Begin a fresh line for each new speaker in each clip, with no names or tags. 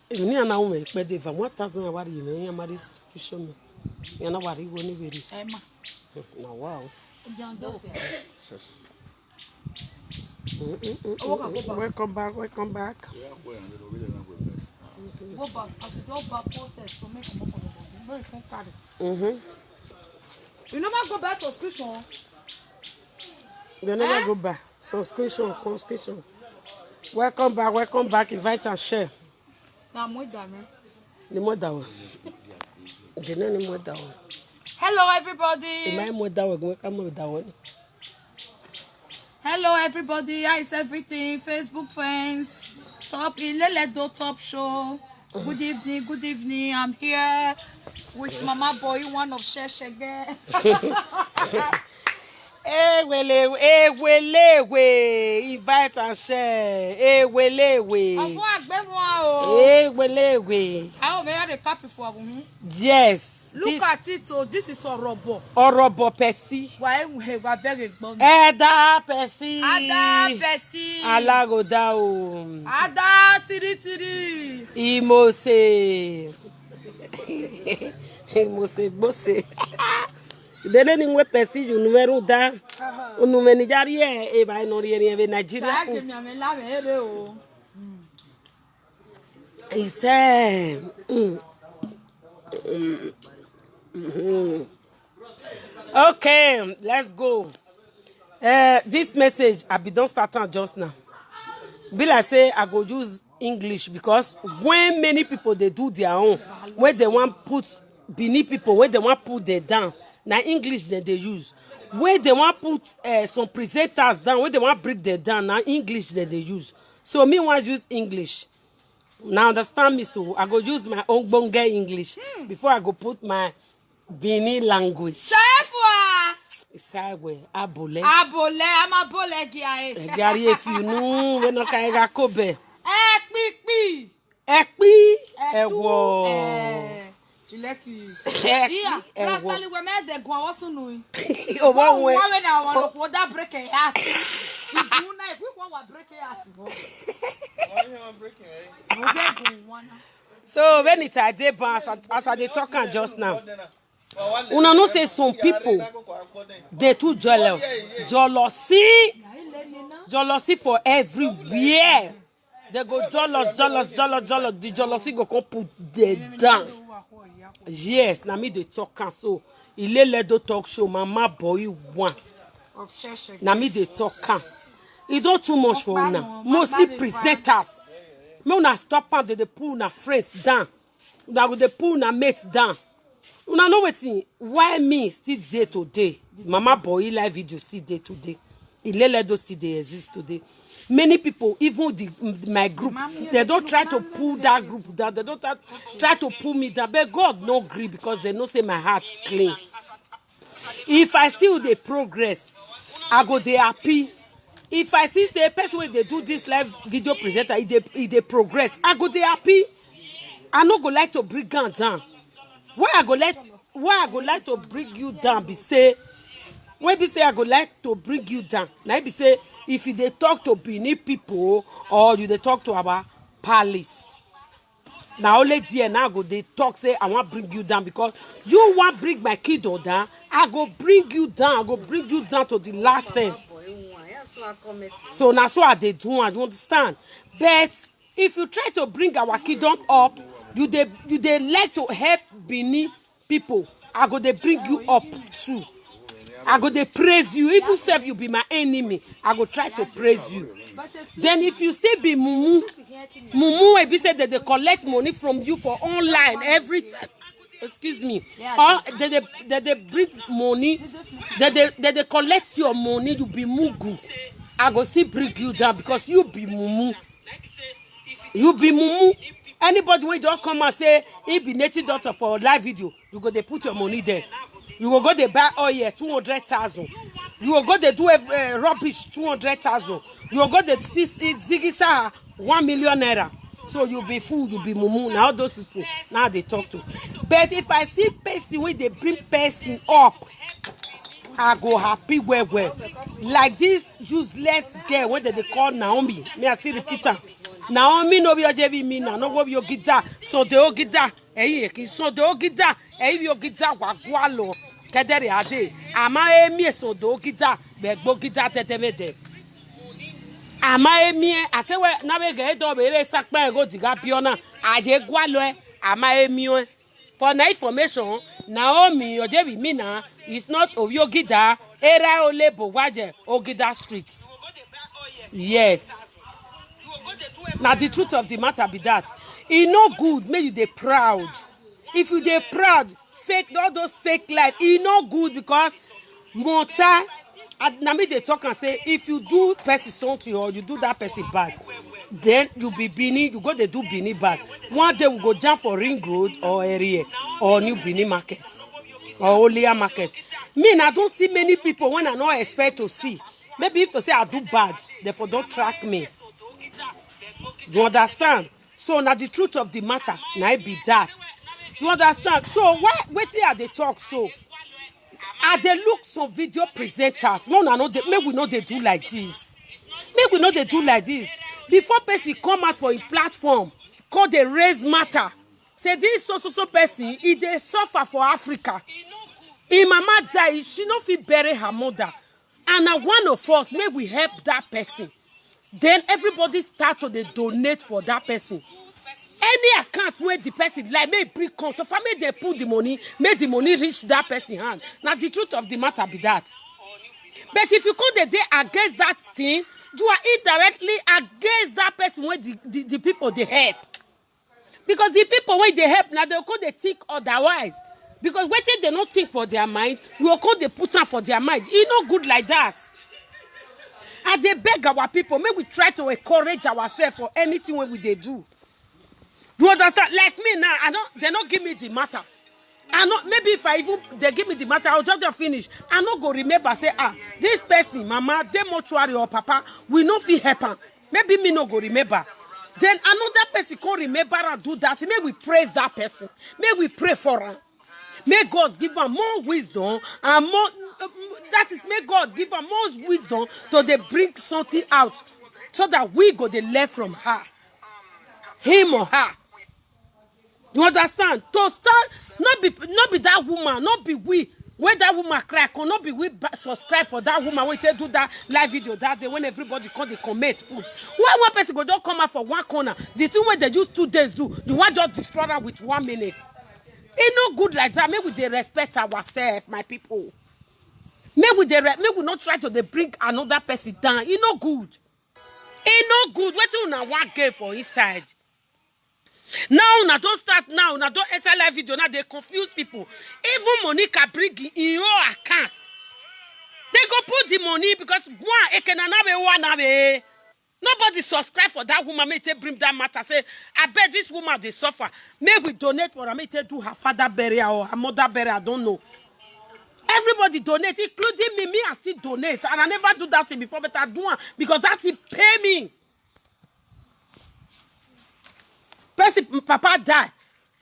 Ni ana ume pe de va 1000 awari ni yan mari subscription. Yan na wari wo ni were.
Emma.
Na wow. Welcome back. Welcome back.
Go back. I should go back protest so make more for the body. No, you can't carry. You never go back subscription.
They never go back. Subscription. Welcome back. Invite and share.
Now, more than me.
Ni mo da wo. De na ni mo da wo.
Hello, everybody.
Mai mo da wo, ka mo da wo.
Hello, everybody. How is everything? Facebook friends. Top Ileledo Top Show. Good evening. I'm here with Mama Boy, one of Sheshege.
Ewelewe. Invite and share. Ewelewe.
Afọ agbemwa o.
Ewelewe.
I will wear the cap before me.
Yes.
Look at it. Oh, this is Orobo.
Orobo Pesi.
Why we were very gbon.
Eda Pesi.
Ada Pesi.
Alagoda o.
Ada tiri.
Imose. Imose. Dele ni nwe Pesi ju numeru da. Unu meni jari e ba no ri e Nigeria.
Sa ke mi ame la mere o.
Ise. Okay, let's go. This message I be don't start on just now. Be like say I go use English because when many people they do their own, when they want put beneath people, when they want put them down, now English then they use. When they want put some presenters down, when they want break them down, now English then they use. So me want use English. Now understand me, so I go use my own bonge English before I go put my Bini language.
Sefwa.
Isawe abole.
Abole, I'm a bole giae.
Gary, if you know, we no kaiga kobe.
Ekpi.
Ewo.
Juleti. Iya, rastali we me de gwa wasunu.
O wa we.
Wa we na wa lo ko da break e heart. Idu na e kwa wa break e heart bo.
So when it's a day as I dey talk just now. Una know say some people they too jealous. Jealousy for everywhere. They go jealous. The jealousy go come put them down. Yes, na me dey talk am so. Ileledo talk show Mama Boy one. Na me dey talk am. It don't too much for una. Mostly presenters. Me una stop am they pull una friends down. Una go dey pull una mates down. Una know wetin? Why me still day today? Mama Boy live video still day today. Ileledo still dey exist today. Many people, even my group, they don't try to pull that group down. They don't try to pull me down. But God no agree because they know say my heart clean. If I see the progress, I go dey happy. If I see the person when they do this live video presenter, if they progress, I go dey happy. I no go like to bring you down. Why I go like to bring you down? Be say, when be say I go like to bring you down. Now be say if you dey talk to Benin people or you dey talk to our palace. Now only there now go they talk say I want bring you down because you want bring my kiddo down. I go bring you down. I go bring you down to the last end. So now so they do. You understand? But if you try to bring our kingdom up, you they like to help Benin people. I go they bring you up too. I go they praise you. Even if you be my enemy, I go try to praise you. Then if you still be mumu will be said that they collect money from you for online every time. Excuse me. Or they bring money, they collect your money, you be mugu. I go still bring you down because you be mumu. You be mumu. Anybody when don't come and say he be native daughter for live video, you go they put your money there. You will go they buy oil 200,000. You will go they do rubbish 200,000. You will go they zigisa 1 million naira. So you be fool, you be mumu. Now those people now they talk to. But if I see person when they bring person up, I go happy well. Like this useless girl, what they call Naomi. May I still repeat her? Naomi no be ojebi mi na no go bi ogida so de ogida eyi ki so de ogida eyi bi ogida gwagwa lo kedere ade ama emi so de ogida be gbogida tetemede ama emi atewe na be ge do be re sakpa go diga biona aje gwalo ama emi o. For na information, Naomi ojebi mi na is not Obiogida era ole Bogwaje Ogida Street. Yes. Now the truth of the matter be that e no good make you dey proud. If you dey proud, fake all those fake life, e no good because Mota na me dey talk and say if you do person something or you do that person bad, then you be Benin, you go dey do Benin bad. One day we go jam for Ring Road or area or New Benin Market or Olia Market. Me I don't see many people when I no expect to see. Maybe if to say I do bad, therefore don't track me. You understand? So now the truth of the matter, now it be that. You understand? So why wetin I dey talk so? I dey look some video presenters. No, make we know they do like this. Make we know they do like this. Before person come out for a platform, call the raise matter. Say this so person, he dey suffer for Africa. Im mama die, she no fit bury her mother. And now one of us, make we help that person. Then everybody start to dey donate for that person. Any account where the person like may bring come, so for me they put the money, make the money reach that person hand. Now the truth of the matter be that. But if you come the day against that thing, you are indirectly against that person when the people they help. Because the people when they help now they come they think otherwise. Because when they don't think for their mind, you will come they put on for their mind. It's not good like that. And they beg our people, may we try to encourage ourselves for anything when we they do. Do you understand? Like me now, they don't give me the matter. I know maybe if they give me the matter, I'll just finish. I not go remember say this person, mama, they mortuary or papa, we no fit help am. Maybe me no go remember. Then another person can remember and do that. May we praise that person. May we pray for her. May God give her more wisdom and more. That is, may God give her more wisdom so they bring something out, so that we go the left from her, him or her. You understand? To start, not be that woman, not be we. When that woman cry, cannot be we subscribe for that woman. When they do that live video that day, when everybody come, they comment. Why one person go don't come out for one corner? The thing when they use 2 days do, the one just destroy her with 1 minute. It's not good like that. Maybe they respect ourselves, my people. Maybe we not try to bring another person down. It's not good. It's not good. What you now want get for inside? Now don't start now. Now don't enter live video. Now they confuse people. Even Monica bring in your account. They go put the money because one nobody subscribe for that woman. May they bring that matter. Say, I bet this woman they suffer. May we donate for her. May they do her father burial or her mother burial. I don't know. Everybody donate, including me. Me, I still donate. And I never do that thing before, but I do it because that thing pay me. Person, papa die.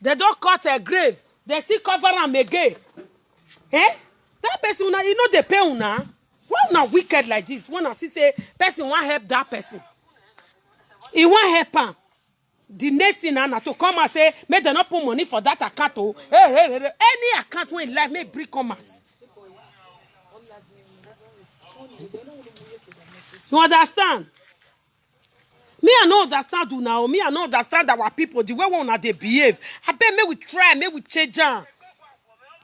They don't cut a grave. They still cover him again. Eh? That person, you know they pay una. Why not wicked like this? When I see say person want help that person. He want help him. The next thing na to come and say, may they not put money for that account. Oh, hey. Any account when like may bring come out. You understand? Me, I don't understand you now. Me, I don't understand our people, the way one they behave. I bet may we try, may we change them.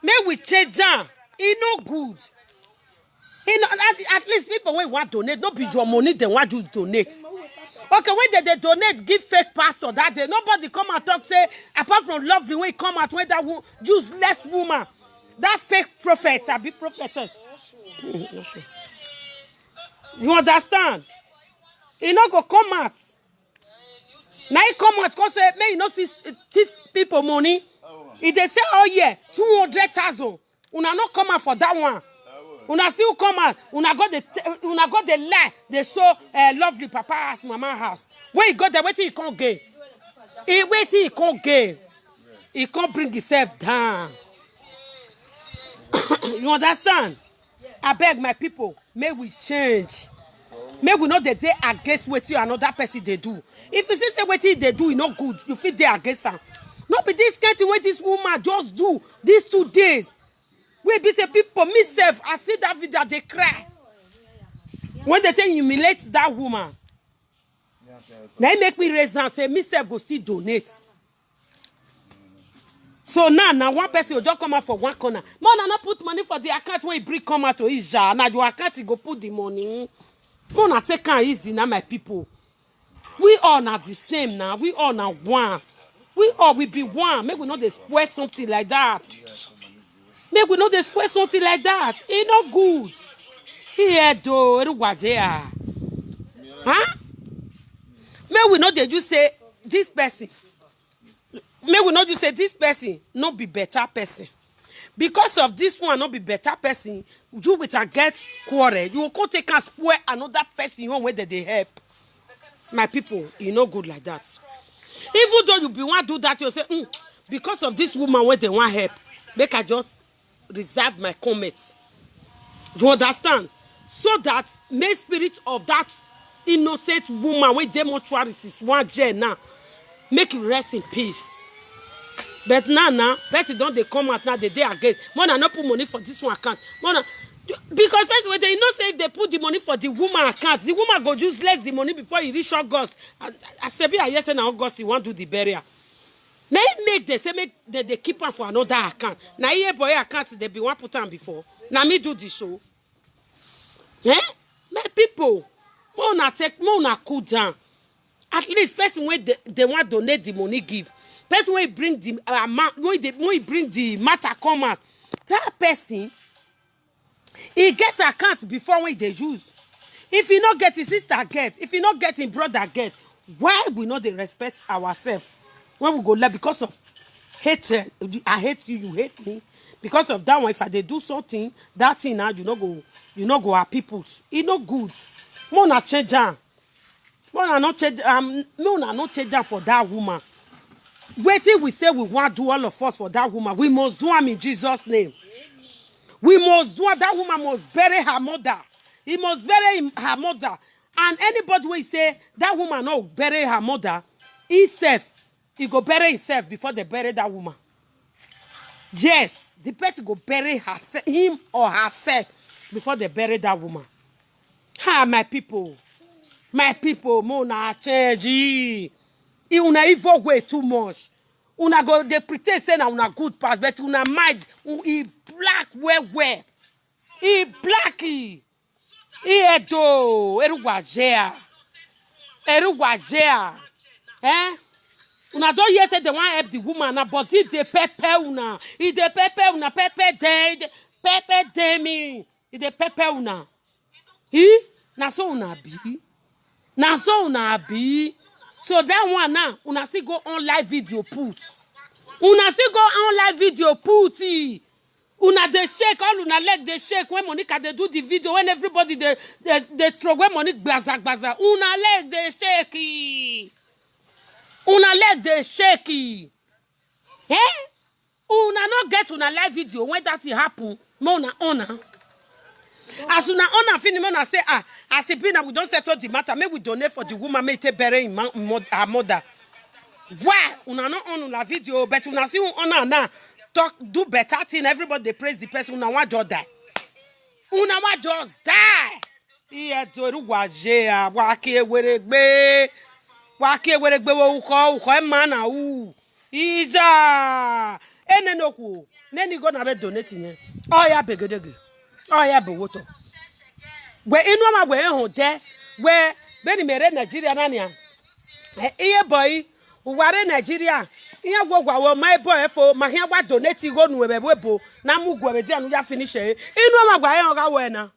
May we change them. It's no good. At least people when want donate, not be your money, they want to donate. Okay, when they donate, give fake pastor that day. Nobody come and talk, say, apart from lovely, when come out, when that useless woman, that fake prophet, I be prophetess. Not sure. You understand? He not go come out. Now he come out because say, may you not see thief people money. If they say, oh yeah, 200,000, una not come out for that one. Una still come out. Una got the lie. They show lovely papa house, mama house. When he got there, wait till he can't gain. Wait till he can't gain. He can't bring himself down. You understand? I beg my people, may we change. Make we know the day against what another person they do. If you see say what they do, not good, you feel they against them. Not be this kind of way this woman just do these 2 days. We be say people, myself, I see that video, they cry. When they say humiliate that woman, now it make me raise and say, myself go still donate. So now one person will just come out for one corner. Man, I not put money for the account where he bring come out to Isha. Now your account he go put the money. Man, I take it easy now, my people. We all not the same now. We all not one. We all will be one. Maybe we know they spoil something like that. Maybe we know they spoil something like that. It's not good. Here though, huh? Maybe we know they just say this person. Maybe we know you say this person not be better person. Because of this one not be better person, you with a get quarrel. You will go take and spoil another person you where they help. My people, you no good like that. Even though you be want to do that, you say, because of this woman where they want help, make I just reserve my comments. You understand? So that may spirit of that innocent woman when demonstrates is one gen now, make it rest in peace. But now, person don't they come out now the day against. More than not put money for this one account. More than, because person when they know say if they put the money for the woman account, the woman go just less the money before he reach August. I say be yes in August he want to do the burial. Now it make they say make they keep her for another account. Now here boy account they be one put on before. Now me do the show. Eh? My people, more na take more na cool down. At least person when they want donate the money give. Person when bring the amount when he bring the matter come out. That person he get account before when they use. If he not get his sister get, if he not get his brother get, why we not they respect ourselves when we go left because of hatred? I hate you, you hate me. Because of that one, if I they do something, that thing now you not go our people. It not good. More na change am. More na not change. More na not change am for that woman. Waiting we say we want to do all of us for that woman. We must do am in Jesus' name. We must do it. That woman must bury her mother. He must bury her mother. And anybody will say that woman no bury her mother, he go bury himself before they bury that woman. Yes, the person go bury herself, him or herself before they bury that woman. Ha, my people, mona change. Una evil way too much. Una go they pretend say na una good pass, but una mind he black where. He blacky. Edo, eruwajea. Eh? Una don't hear say they want help the woman, but it de pepper una. It de pepper una, pepper me. It de pepper una. Na so una be. So that one now, una still go on live video put. Una they shake, all una leg they shake when Monica they do the video, when everybody they throw when Monica baza. Una leg they shake. Eh? Una not get una live video when that happen. Mona honor. As una honor finish, mona say as it been we don't settle the matter. Maybe we donate for the woman may take bury her mother. Why? Una not honor la video, but una see honor now. Talk, do better thing. Everybody they praise the person. Una want just die. Iye toru wajea wake weregbe wo uko emana u ija enenoku neni go na be donate yen oya begedege oya bewoto we inu ma we ho de we be ni mere Nigeria na nia iye boy uware Nigeria iya gwogwa wo my boy fo ma hia wa donate go nu webo na mugwo be dia nu ya finish inu ma gwa yen ga we na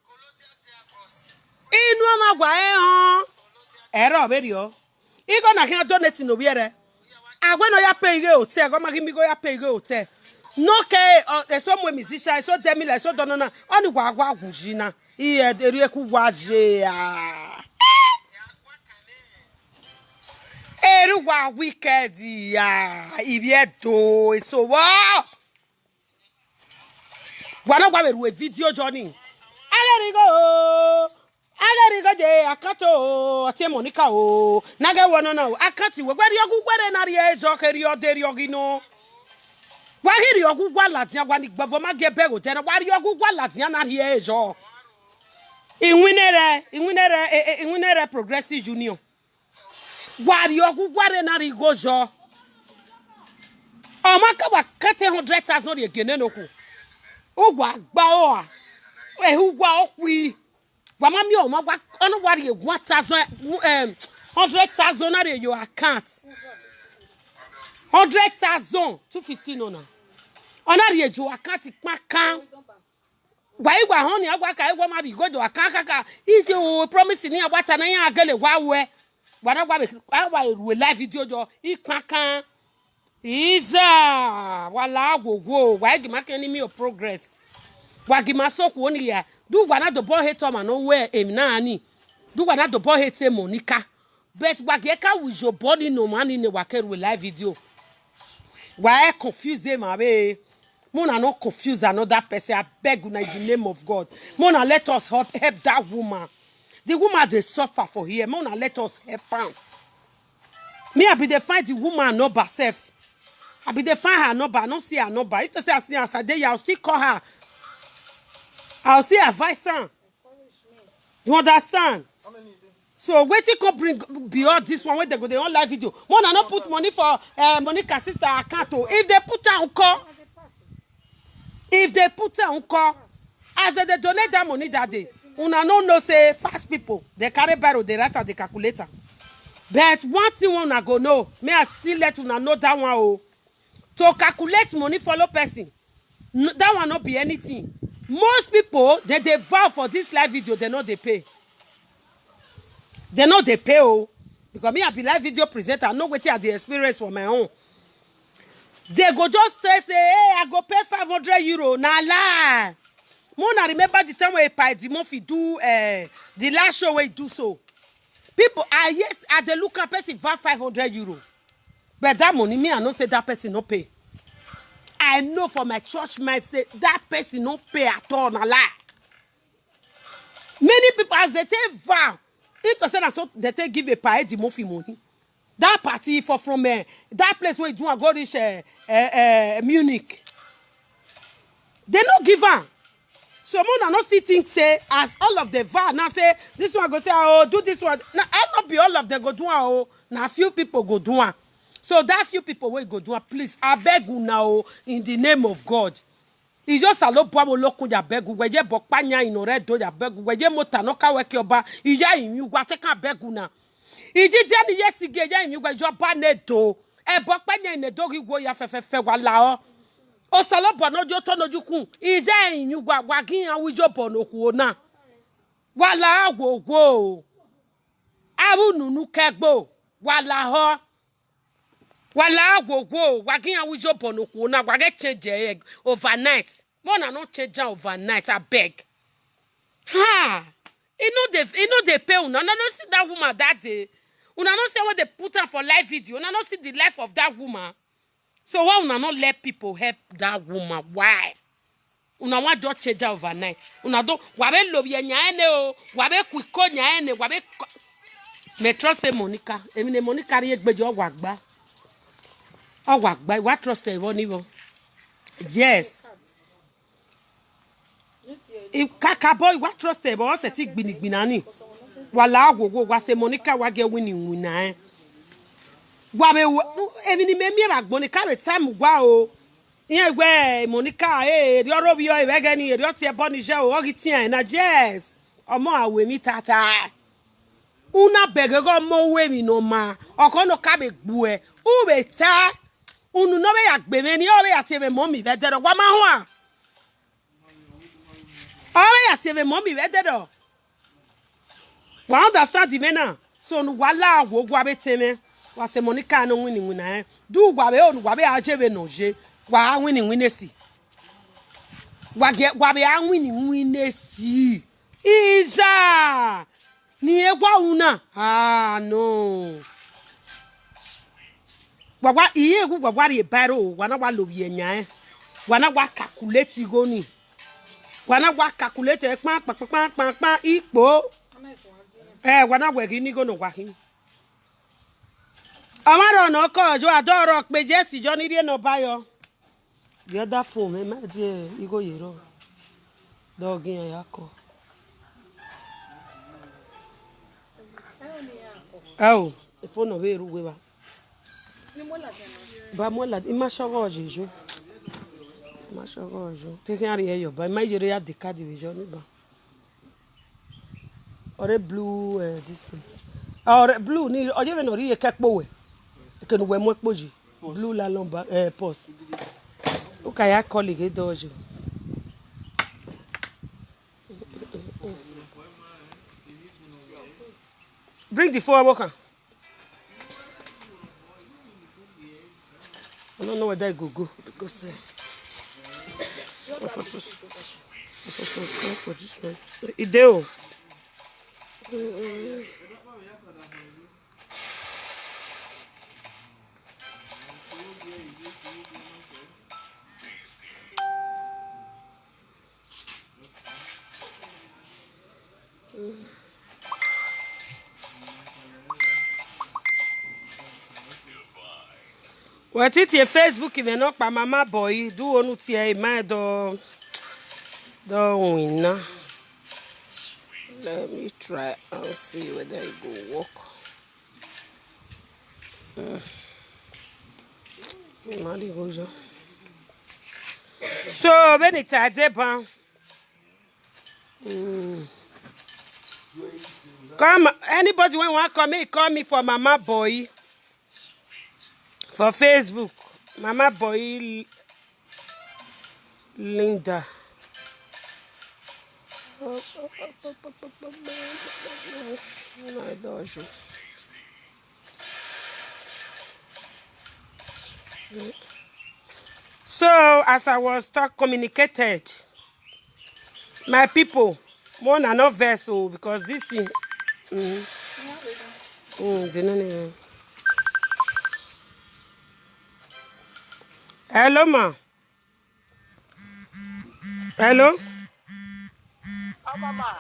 inu ma gwa yen ero be rio igo na hia donate no biere agwe no ya pay ge hotel go ma gi mi go ya pay ge hotel no ke so mo musician so demi like so don na oni gwa agwuji na iye eri ku waje ya Erugwa wicked ya ibieto so wa gwa no gwa beru video journey alerigo Agari goje akato ate Monica o. Naga wono no. Akati we gwari ogu gwere na ri ejo keri oderi ogino. Wagiri ogu gwa latia gwa ni gbavo ma gebe go tena wari ogu gwa latia na ri ejo. Inwinere Progressive Union. Wari ogu gware na ri gojo. Amaka wa kate 100,000 ri egene no ku. Ugwa gba o. Ugwa okwi. Wamami o magwa ono wari 100,000 na your account. 100,000 250 no na. Ona ri your account ipakan. Wa igwa honi agwa ka igwa mari go do akaka ije o promise ni agwata na ya agele wa we. Wada gwa be we live video jo ipakan. Iza wala agwogwo wa igi make enemy of progress. Wagimasoko oni ya do wana do boy hate man no where em na ani do wana do boy hate Monica but wageka with your body no man in the wakeru live video why confuse them abe mona no confuse another person. I beg you in the name of God, mona let us help that woman. The woman they suffer for here, mona let us help her. Me I be dey find the woman no herself. I be dey find her number. I don't see her number. If you say I see her today, I'll still call her. I'll still advise her. You understand? So waiting can bring beyond this one when they go their own live video. Mona not put money for Monica sister account. If they put her on call, as they donate that money that day, una no say fast people. They carry barrel, they write at the calculator. But one thing una go know, may I still let una know that one oh. To calculate money follow person, that one not be anything. Most people they vow for this live video, they know they pay. They know they pay oh. Because me I be live video presenter, I know what I the experience for my own. They go just say, hey, I go pay 500 euro. Nah lie. Mona remember the time where Pai Murphy do the last show where he do so. People are yes at the look at person for 500 euro. But that money, me I know say that person no pay. I know for my church might say that person no pay at all. Nah lie. Many people as they take vow, it was said so they take give a Pai Murphy money. That party for from that place where you do go reach Munich. They no give her. So Mona not still think say as all of the VAR now say this one go say oh do this one. Now I not be all of them go do oh. Now few people go do one. So that few people will go do one. Please I beg you now in the name of God. It's just a lot of local ya beg you. Weje bokpanya in red do ya beg you. Weje mota no ka weke oba. Iya in you go take a beg you now. Iji jani yesi ge ya in you go job neto. E bokpanya in the dog go ya fe wala o. O salo bono jo to no jukun. Ija in you go wagin an wi jo bono ku na. Wala go. Awu nunu kegbo. Wala ho. Wala go wagin an wi jo bono ku na wage change overnight. Mona no change overnight I beg. Ha. You know they pay una no see that woman that day. Una no say what they put her for live video. Una no see the life of that woman. So why una not let people help that woman? Why? Una want to change her overnight. Una do wabe lobby nyaene o, wabe kwiko nyaene, wabe me trust Monica. Emine Monica ri egbejo wagba. O wagba, what trust e won even. Yes. If kaka boy what trust e but se ti gbinigbinani. Wala gogo wa se Monica wa get winning wina. Wabe evini me mi ragboni ka be time gwa o yen gwe Monica ri oro bi o iwe gani ri o ti e boni je o ri ti en na yes omo awe mi tata una bege go mo we mi no ma oko no ka be gbu e u be ta unu no be ya gbe me ni o be ya ti be mo mi be dero wa ma ho a o be ya ti be mo mi be dero wa understand the mena so nu wala wo gwa be teme wa se Monica no winning wina du gwabe onu gwabe ajebe noje wa winning si wa ge gwabe a winning si ija ni egwa una no wa iye egwu gwa ri baro wa na wa lobi enya wa na wa calculate go ni wa na wa calculate pa ipo Wana wegi ni go no wakin. Amaro no ko jo adoro pe Jesse jo ni no bayo. The other phone, my dear, you go yero. Dog in yako. Oh, the phone of Veru Weber. Bamola, Imashagojo. Mashagojo. Taking out here, but my area the card division. Or a blue, this thing. Or blue, need or even a real cat boy. You can wear more boji. Blue la lomba, post. Okay, I call it dojo. Bring the four worker. I don't know whether I go because Ideo. What it your Facebook even up by Mama Boy do onu ti e ma do win. Let me try and see whether it go work. So when it's a deban. Come anybody when want call me for Mama Boy. For Facebook, Mama Boy Linda. So, as I was communicated, my people, more than no vessel because this thing. They don't even. Hello, ma. Hello.
Oh, Mama.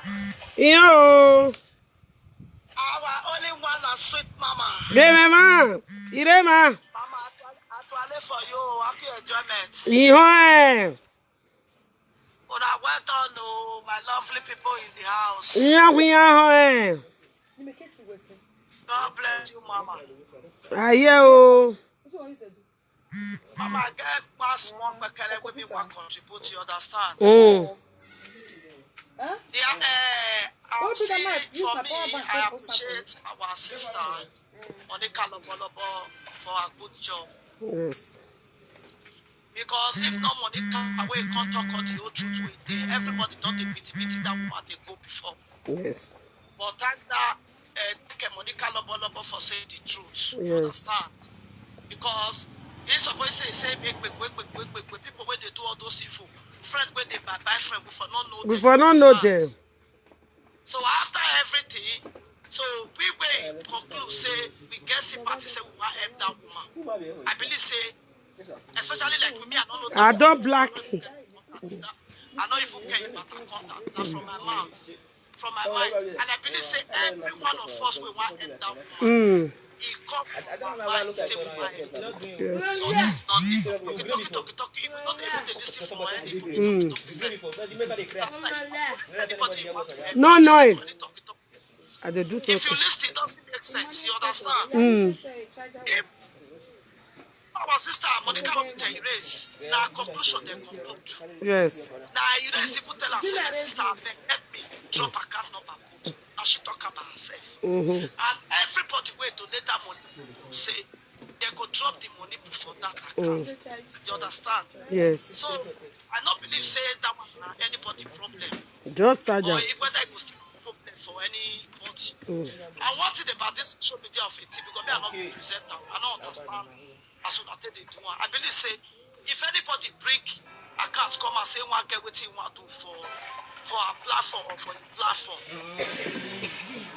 Yo.
Our only one and sweet Mama.
Mama. Mama.
Mama, I toilet for you. Happy enjoyment.
Yo.
But I went on to my lovely people in the house.
Yeah.
God bless you, Mama.
Ayo.
Mama, I get one small mechanic with me one contribute, you understand?
Huh?
Yeah, I see, for me, I appreciate our sister, Monica Lobolobo, for a good job.
Yes.
Because if no Monica, we can't talk all the whole truth with them. Everybody done the pity that woman they go before.
Yes.
But time that Monica Lobolobo for saying the truth, you understand? Because it's supposed to say make people where they do all those evil friend where they buy friend before not know them.
Before not know them.
So after everything, so we will conclude say we get sympathy say we want help that woman. I believe say especially like with me, I don't know.
I don't black.
I know if you can contact that from my mouth, from my mind, and I believe say every one of us we want help that woman. He come from my mind, stay with my head. So that's not it. Talking. We not even listen for anything. That's like anybody want to help.
No noise. I do
if you listen, it doesn't make sense. You understand? If our sister Monica Robinson race, now conclusion they conclude.
Yes.
Now you know if you tell her, say, sister, help me drop account number. Now she talk about herself. And everybody will donate that money to say they go drop the money before that account. You understand?
Yes.
So I don't believe say that one anybody problem.
Just start
or whether it was still problem for anybody. And one thing about this social media of it, because me I not present them, I don't understand as soon as they do one. I believe say if anybody bring accounts come and say one get what you want to do for a platform or for the platform.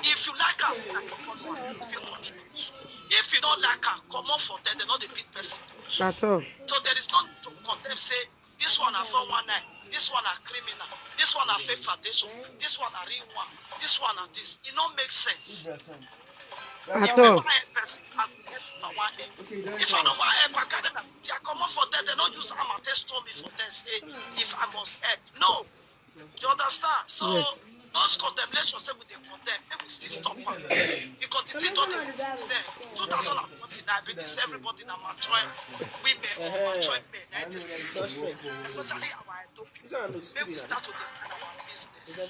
If you like us, if you contribute. If you don't like her, come on for them, they're not the big person.
At all.
So there is no to condemn, say, this one I 419, this one are criminal, this one are fake foundation, this one are real one, this one are this. It don't make sense.
At all.
If I don't want help, I can't. They are common for that. They don't use armor. They stone me for that. Say if I must help, no. You understand? So
Yes.
those condemnations say we they condemn, they will still stop them because the thing don't exist there. 2029, I believe everybody now mature women or mature men. That is especially our adult people. Maybe we start to depend on our business.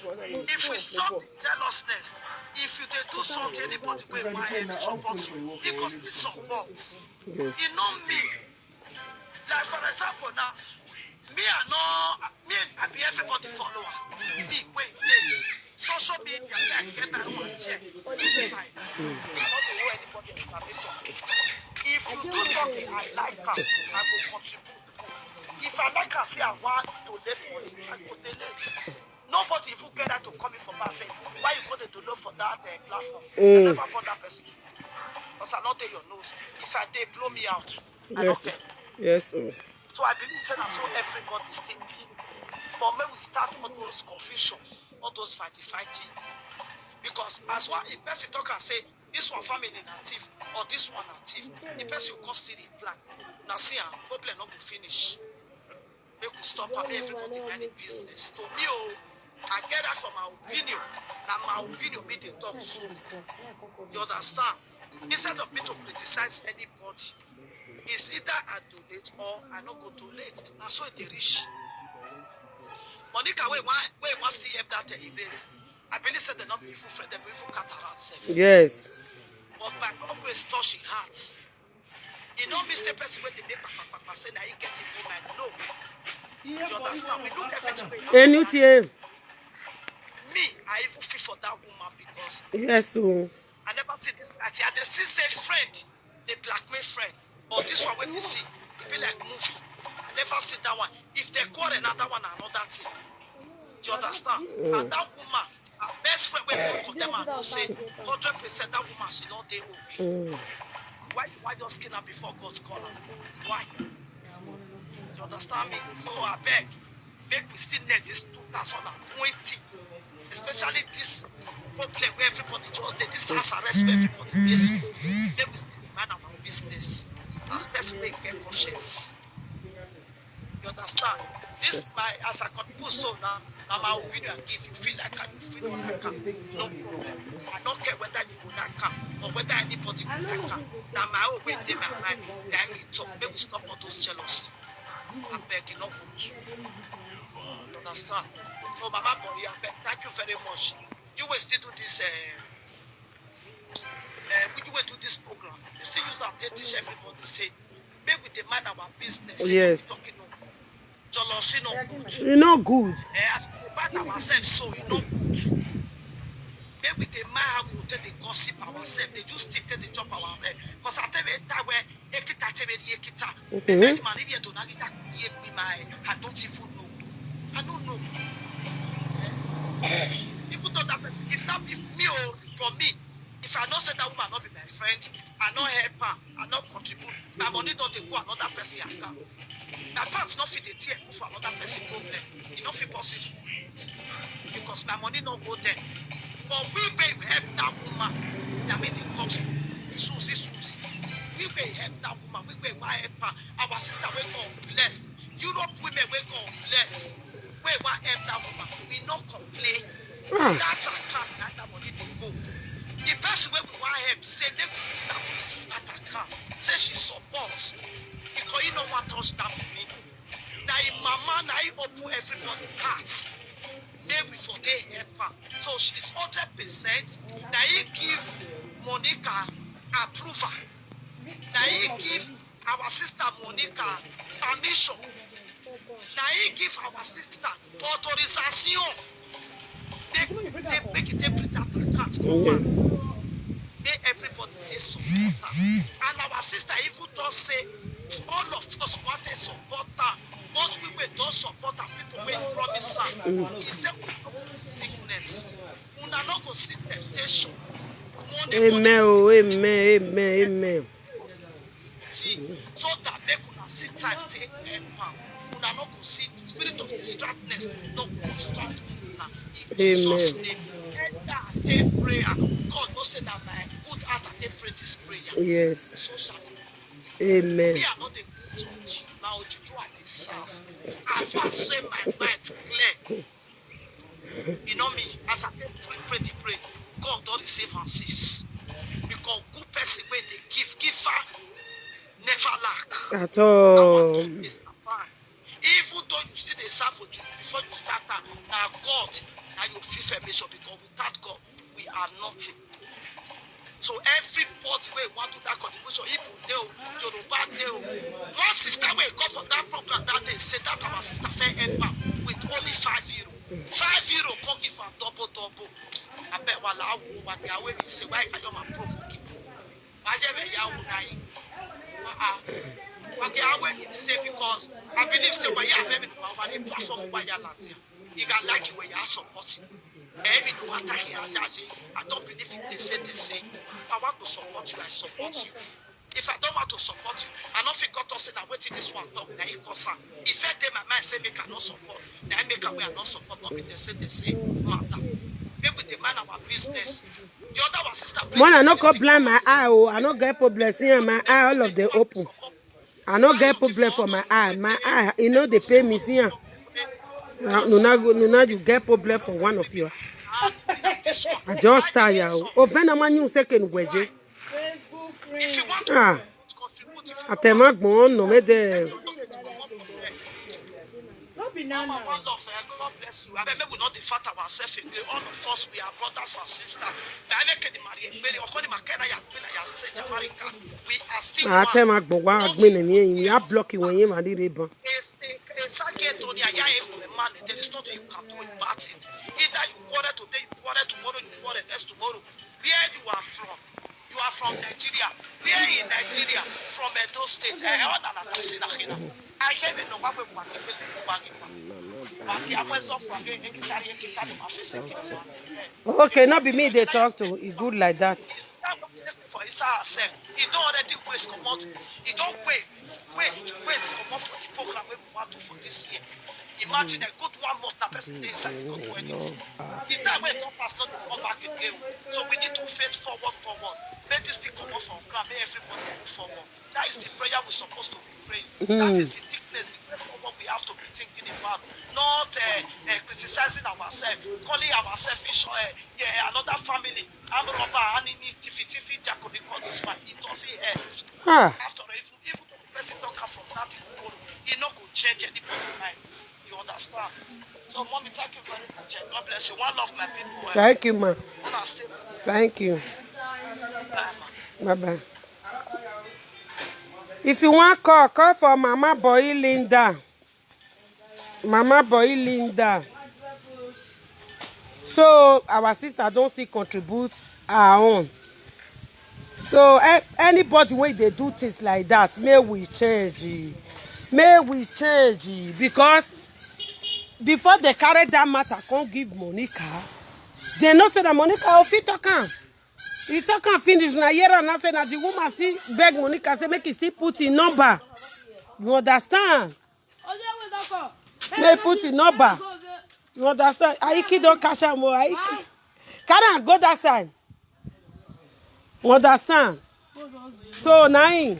If we stop the jealousness, if you they do something, anybody will my head to support you because it supports.
Yes.
You know me. Like for example now. Me I be everybody follower. Me wait. Social media, I get that one check. Side. I don't know anybody is permission. If you do something I like her, I will contribute. If I like her, say I want to donate money, I go donate. Nobody even get that to come in for me and say, why you go to donate for that platform? I never bought that person. Because I not take your nose. If I did blow me out, I don't care.
Yes.
So I believe that so everybody still be. But when we start all those confusion, all those fighting, because as one a person talk and say this one family native or this one native, the person will consider it black. Now see, problem not go finish. They could stop and everybody manage business. To me, I get that from my opinion. Now my opinion be the talk so. You understand? Instead of me to criticize anybody. It's either I donate or I not go donate. Now so they rich. Monica, wait, why see if that erase? I believe said they're not beautiful friend, they're beautiful cataract.
Yes.
But by always touching hearts. You know me say person when they make papa say now he get it from my no. You understand? We look everything. Me, I even feel for that woman because
yes,
I never see this. I still say friend, they blackmail friend. But this one when we see, it be like movie. I never see that one. If they call another one, another thing. Do you understand? And that woman, her best friend will come to them and will say, 100% that woman she not dey okay. Why just skin her before God's call her? Why? Do you understand me? So I beg, make we still net this 2020, especially this problem where everybody just did this house arrest where everybody this. Make we still mind our business. That's best way to get conscious. You understand? This my as I can put so now my opinion I give you feel like you feel like no problem. I don't care whether you will not come or whether anybody will not come. Now my own way they my mind. Let me talk. Maybe stop all those jealousy. I beg you not good. You understand? So Mama Boy, I beg, thank you very much. You will still do this you will do this program. You still use our data teach everybody say, maybe we demand our business.
Yes.
Talking jealousy no good.
You're not good.
As we back ourselves, so you know good. Maybe they mind how we will take the gossip ourselves. They just take the job ourselves. Because I tell you that way, ekita tell me ekita. Maybe man if you don't know I don't even know. I don't know. Even though that person, if me or for me. If I not say that woman not be my friend, I not help her, I not contribute, my money don't go another person account. My parents not fit the tear for another person problem. It not fit possible. Because my money not go there. But we will help that woman. That means it comes from Susie. We will help that woman. We will help her. Our sister will go bless. Europe women will go bless. We will help that woman. We not complain. That's a account that money to go. The person where we want help say maybe that police will not account. Say she supports. Because you know what touch that with me. Now mama now he open everybody's hearts. Maybe for they help her. So she's 100%. Now he give Monica approval. Now he give our sister Monica permission. Now he give our sister authorization. Make it put that account. Everybody is support her. And our sister even does say all of us want to support her. But we don't support her. People will promise her. He said we don't sickness. We are not going to see temptation. Amen.
Amen.
So that make una sit time take help. Una no go see the spirit of distractness, no go distract una. In Jesus' name, enter take prayer. God no say that my good heart I take pray this prayer.
Yes.
So shall it.
Amen.
Me, I know the church. Now, Juju, I serve. As far as say my mind clear, you know me, as I pray, God don't receive and cease. Because good person when they give her never lack.
At all.
Even though you see the serve for you before you start that, now God, now you feel permission because without God, we are nothing. So everybody wey want to that contribution, Igbo dey o, Yoruba dey o. One sister wey come for that program that day say that our sister fair help am with only €5. €5 come give am double. Abeg wala awo wa dey away me say why I don provoke you. Ajebe ya una yi. But the away me say because I believe say why you have me no one dey platform why you latia. You got like it when you are supporting. Every no matter here, I don't believe it. They say. I want to support you, I support you. If I don't want to support you, I don't think God say that waiting this one talk, now you concern. If I tell my mind say make I not support, now I make a way I not support, not be they say matter. Maybe with the man our business. The other one sister.
Man, I not go blind my eye, oh, I not get problem seeing my eye, all of them open. I not get problem for my eye, you know they pay me see. No, you get problem for one of you. I just tired. Open a man you second wedge.
If you want to contribute,
I tell my bon no me de.
Mama, one love, God bless you. I mean, we not defat ourselves again. All of us, we are brothers and sisters. We are still
I tell my bon wa gbin me yin ya block you when you ma dey ban.
There is nothing you can do about it. Either you quarrel today, you quarrel tomorrow, you quarrel next tomorrow. Where you are from? You are from Nigeria. Where in Nigeria? From Edo State. I came in the
Okay, not be me they talk to. It's good like that.
For himself, he don't already waste come out. He don't waste come out for the program we want to for this year. Imagine a good 1 month that person dey inside the go do anything. The time when don't pass not come back again. So we need to face forward. Make this thing come out from ground, make everybody move forward. That is the prayer we're supposed to be praying. That is the thickness, what we have to be thinking about. Not criticizing ourselves, calling ourselves another family. I'm a robber, and he tiffy jack on the corners, but it doesn't end. After all, if the person don't come from that, he not going to change anybody's mind. You understand? So, mommy, thank you very much. God bless you. One love, my people.
Thank you, ma. Thank you. Bye-bye. If you want call for Mama Boy Linda. Mama Boy Linda. So, our sister don't still contribute her own. So, anybody when they do things like that, may we change it. May we change it. Because before they carry that matter, can't give Monica. They know say that Monica will fit talk am. He talk am finish na year and I say that the woman still beg Monica say make he still put in number. You understand? May put in number. You understand? Aiki don't cash am more. Aiki. Carry am go that side. You understand? So now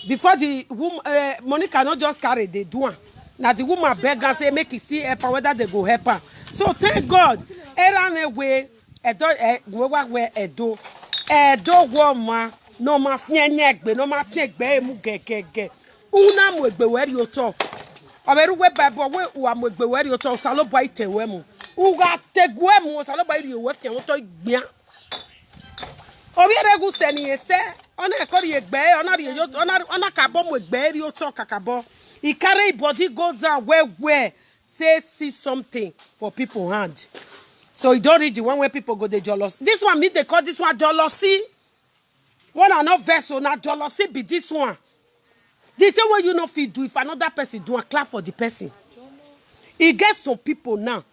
before the woman, Monica not just carry the do one. Now the woman beg and say make it see help her whether they go help her. So thank God. Era way Edo woman no ma fianyegbe no ma tegbe mu gegege. Una mu egbe where you talk. Oberu we bible we wa mu egbe where you talk salo boy tewe mu. Uga tegwe mu salo boy you we fian to gbia. Obiere gu seni ese ona ekori egbe ona kabo mu egbe ri o talk kakabo. He carry body go down where say see something for people hand. So you don't read the one where people go the jealous. This one me they call this one jealousy. One are not vessel now jealousy be this one. The thing what you know fit do if another person do a clap for the person. He gets some people now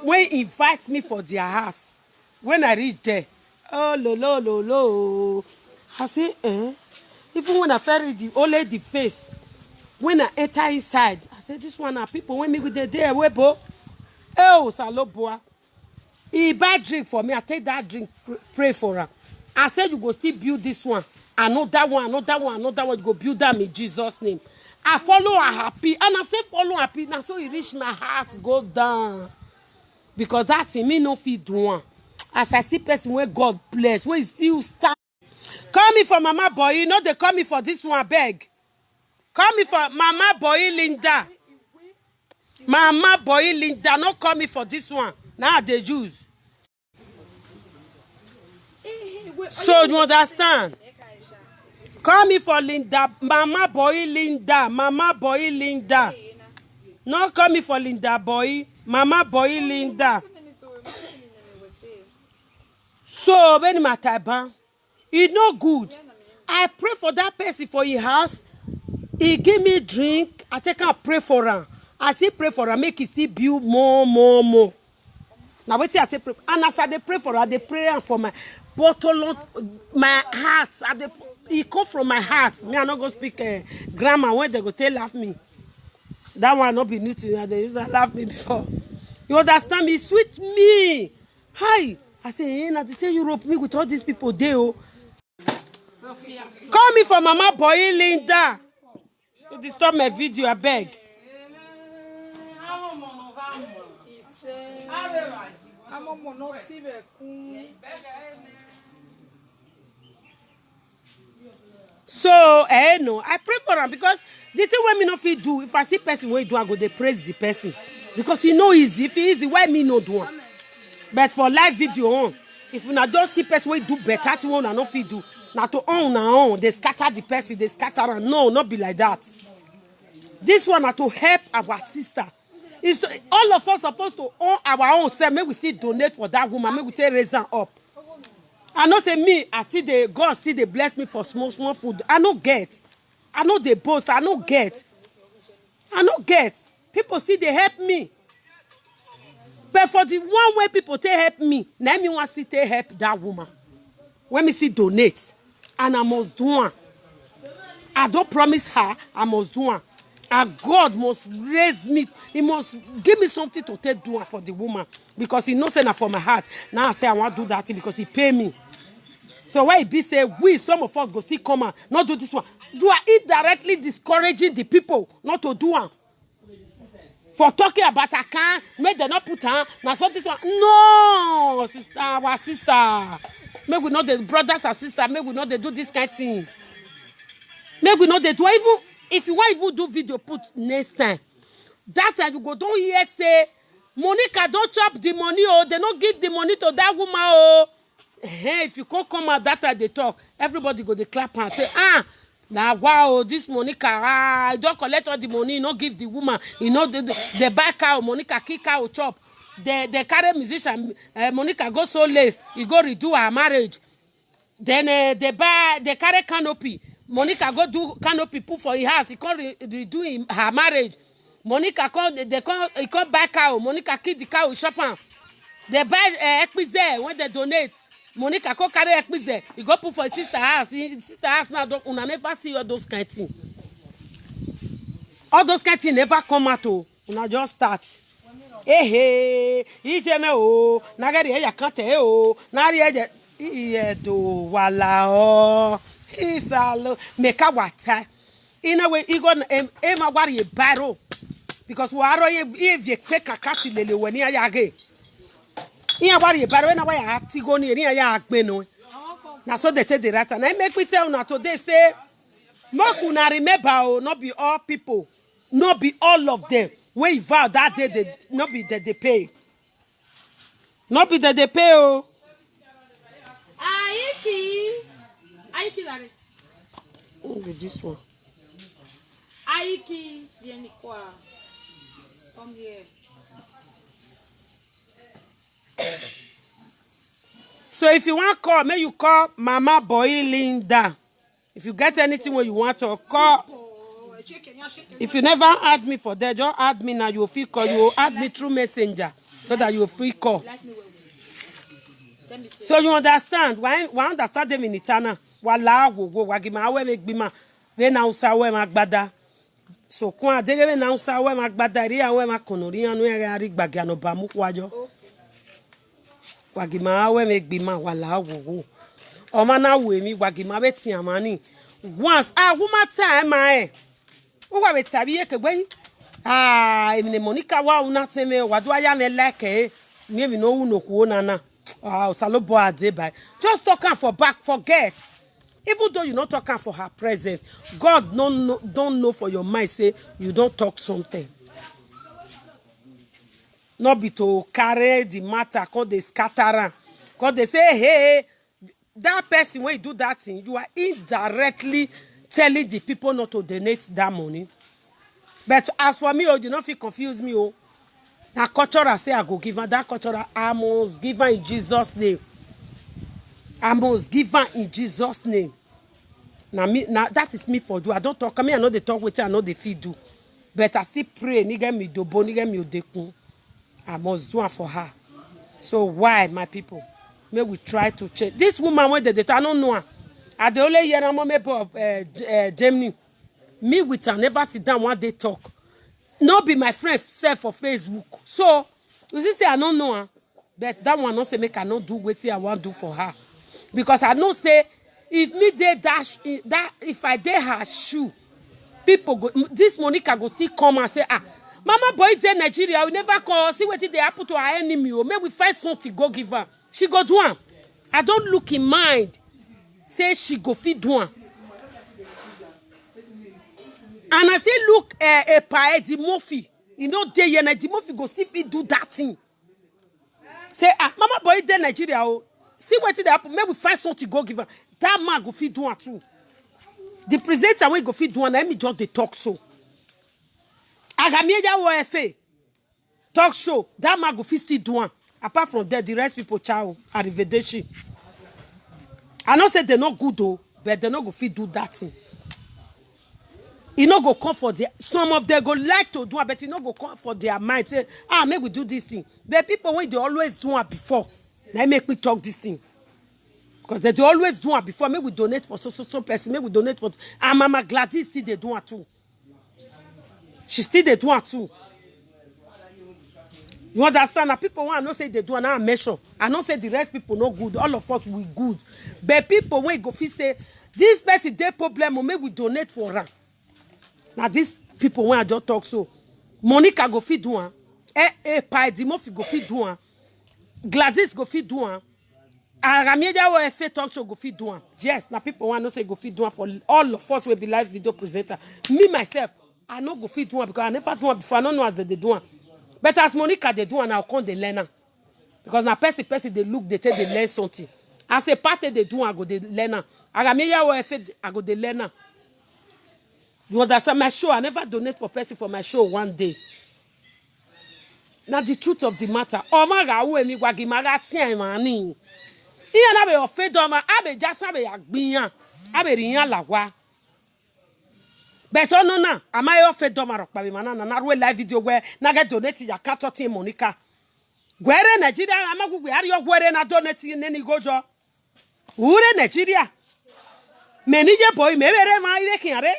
when he invites me for their house. When I reach there, oh lo. I say Even when I ferry the only the face, when I enter inside, I say this one are people when me with the day webo. Oh, Saloboa. He buy drink for me. I take that drink, pray for her. I said you go still build this one. Another one, another one, another one. You go build them in Jesus' name. I follow her happy. And I say follow happy. Now so it reach my heart, go down. Because that's me no fit do one. As I see person where God bless, where still stand. Call me for Mama Boy. You know they call me for this one, beg. Call me for Mama Boy Linda. Mama Boy Linda, not call me for this one. Now they use. So you understand? Call me for Linda, Mama Boy Linda, Mama Boy Linda. No call me for Linda Boy, Mama Boy Linda. So when my type, it's no good. I pray for that person for his house. He give me drink. I take and pray for her. I still pray for her, make it still build more. Now wait till I take pray. And as I pray for her, they pray for my bottle, my heart. It come from my heart. Me, I not go speak grammar when they go tell laugh me. That one not be new to me. They used to laugh me before. You understand me? Sweet me. Hi. I say, hey, now they say Europe me with all these people there. Oh. Call me for Mama Boy Linda. You disturb my video, I beg. So, no, I pray for him because the thing when me not fit do, if I see person where do, I go they praise the person. Because you know easy, if it easy, why me no do one? But for live video on, if you not just see person where do better to one and not fit do, not to own, they scatter the person, they scatter and no, not be like that. This one are to help our sister. It's, all of us supposed to own our own self. Maybe we still donate for that woman. Maybe we take raise her up. I know say me, I see the God still they bless me for small food. I no get. I know they boast. I no get. People still they help me. But for the one way people take help me, now me want to take help that woman. When me still donate, and I must do one. I don't promise her, I must do one. And God must raise me. He must give me something to take do for the woman. Because he knows enough for my heart. Now I say I want to do that thing because he pay me. So why he be say, we, some of us go still come and not do this one. Do I indirectly discouraging the people not to do one? For talking about a can, make them not put on. Now so this one. No, sister, our sister. Maybe we know the brothers and sisters, maybe we know they do this kind of thing. Maybe we know they do even. If you want even do video, put next time. That time you go don't hear say, Monica don't chop the money oh, they don't give the money to that woman oh. Hey, if you can't come out that time they talk, everybody go they clap and say now wow this Monica I don't collect all the money, not give the woman, you know they buy cow, Monica kick cow chop. They carry musician, Monica go so lace, he go redo her marriage. Then they carry canopy. Monica go do canopy put for his house. He can't redo her marriage. Monica he can't buy cow. Monica keep the cow shop am. They buy equize when they donate. Monica can't carry equize. He go put for his sister house. His sister house now don't. Una never see all those kind of things. All those kind of things never come out. Una just start. Hey, ijeme o. Nagari ya kante o. Nari eje. Iyedo wala o. Isalo meka wata. In a way, you gonna ema wari a barrow because we are if you fake a cat lele when you are yage. In a wari a barrow, and I have to go near ya beno. Now so they take the rat and I make we tell now today say, Mokuna remember not be all people, not be all of them. When you vow that day, they not be that they pay. Not be that they pay oh.
Aiki Larry.
With this one.
Aiki vieni qua. Come here.
So if you want to call, may you call Mama Boy Linda. If you get anything where you want to call. If you never add me for that, just add me now. You will free call. You will add me through Messenger so that you will free call. So you understand? Why understand them in eternal? wala wo wagima awe me gbima we na usa we magbada so kun adege we na usa we magbada ri awe makonori anu ere ari gbagi ano ba mu kwajo wagima awe me gbima wala wo o ma na wo emi wagima be ti amani once woman time o wa be tabi ye kegbe emi ne Monica wa una teme wa do aya me like me no wu no ku na Salobo Adeba. Just talk her for back, forget. Even though you not talking for her present, God don't know for your mind, say you don't talk something. Not be to carry the matter, cause they scatter. Cause they say, hey, that person, when you do that thing, you are indirectly telling the people not to donate that money. But as for me, you do not feel confused me. That culture say I go give her. That culture I must give her in Jesus' name. I must give her in Jesus' name. Now that is me for you. I don't talk. I mean, I know they talk with her. I know they feed do. But I still pray. Nigga me dobo. Nigga me odekun. I must do it for her. So why, my people? May we try to change. This woman when they I don't know her. I the only year I'm of Germany. Me with her never sit down one day talk. Not be my friend self for Facebook. So, you see, say I don't know her. But that one not say make I not do what I want to do for her. Because I know say, if me dey that if I dey her shoe, people go, this Monica go still come and say, Mama boy dey Nigeria, we never call, see what they happen to her enemy. Or maybe we find something, go give her. She go do one. I don't look in mind. Say she go feed one. And I say, look, the Murphy. You know, the Murphy go still do that thing. Say, Mama boy, there Nigeria. Oh, see what they happen. Maybe we find something go give her. That man go feed one too. The presenter will go feed one. Let me just the talk show. Agamieja WFA talk show. That man go feed still do one. Apart from that, the rest people chow arrivederci. I know say they not good though, but they not go feed do that thing. You no go come for their, some of them go like to do it, but you no go come for their mind. Say, maybe we do this thing. But people when they always do it before, they make me talk this thing. Because they always do it before. Maybe we donate for so person. Maybe we donate for. And Mama Gladys still they do it too. She still they do it too. You understand? Now people want to say they do it now measure. I don't say the rest people no good. All of us we good. But people when go feel say this person they problem, maybe we donate for her. Now these people when I just talk so, Monica go feed one, Pai Murphy go feed one, Gladys go feed one, Aramieja WFA talk show go feed one. Yes, now people want to say go feed one for all of us will be live video presenter. Me myself, I know go feed one because I never do one before. I don't know as they do one. But as Monica they do one, I'll come the learner. Because now person they look, they take they learn something. As a party they do one, I go the learner. Aramieja WFA I go the learner. You understand my show? I never donate for person for my show one day. Now the truth of the matter. Oh my God, who emi wagi maga tian mani. Iye na be ofe doma, abe jasa be agbiyan, abe riyan lawa. But oh no na, am I ofe doma rock baby mana na rwe live video where na get donate ya kato team Monica. Gwere Nigeria, amagu gwe ari yo gwere na donate neni gojo. Ure Nigeria. Menije boy mebere ma ile kinare.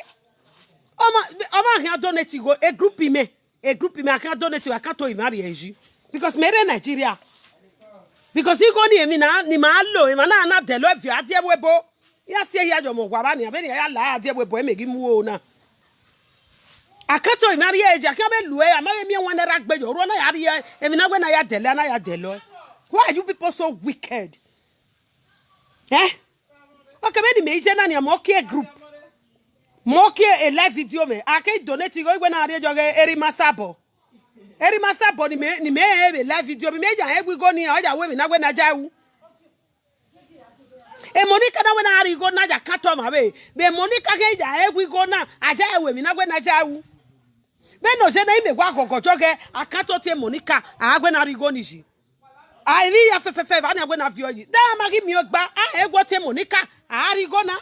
I can't donate go a group me. I can't donate I can't to marry because me Nigeria. Because he go ni na ni ma lo e ma na de lo fi ade webo. Ya se ya jo mo gwa ni abeni ya la ade webo e megi mu o na. I can't to marry I can't be lu e ama me wan na ragbejo ro na ya e mi na gbe na ya de lo. Why are you people so wicked? Okay, me me je na ni mo ke group. Moki a live video me. I can donate go when I read your Eri Masabo. Eri Masabo ni me a live video. Me ja we go ni oja we na when I jau. E Monica na when I go na ja kato ma we. Be Monica ke ja we go na aja we na when I jau. Be no se na ime gwa kokocho ke akato te Monica a gwe na rigo ni ji. I ri ya fe va na gwe na vio yi. Da ma gi mi ogba a egwo te Monica a rigo na.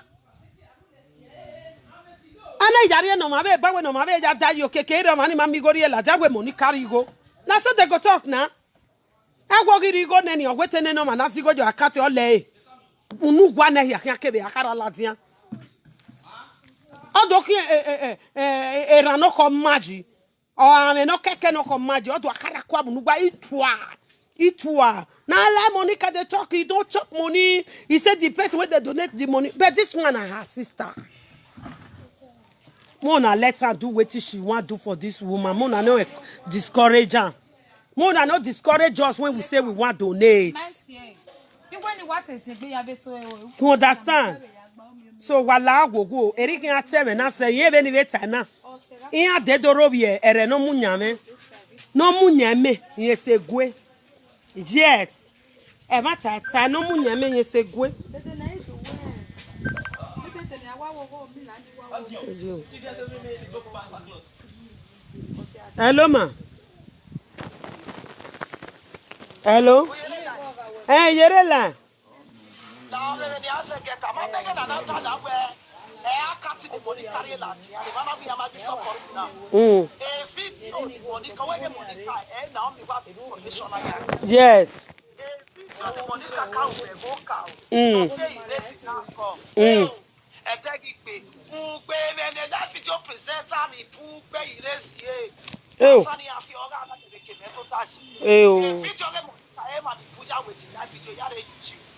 Ana yari no mabe bawe no mabe ja da yo kekere mani mami gori la jagwe Monica rigo. Na so they go talk na. Agwo gi rigo neni ogwete ne no ma na sigo jo akate ole. unu gwa na ya kebe akara ladia odo ki era no ko maji o ame no keke no ko maji odo akara kwa unu gwa itwa na let Monica they talk, he don't chop money. He said the person where they donate the money, but this one and her sister. Mona let her do what she want to do for this woman. Mona no discourage her. Mona no discourage us when we say we want to donate. You understand? So wala go Eric ya tell na say ye be ni beta na. Iya de dorobie ere no munyame. No munyame yesegwe. Yes. E mata ta no munyame yesegwe. Hello ma. Hello. Hey, Yerela. Yes.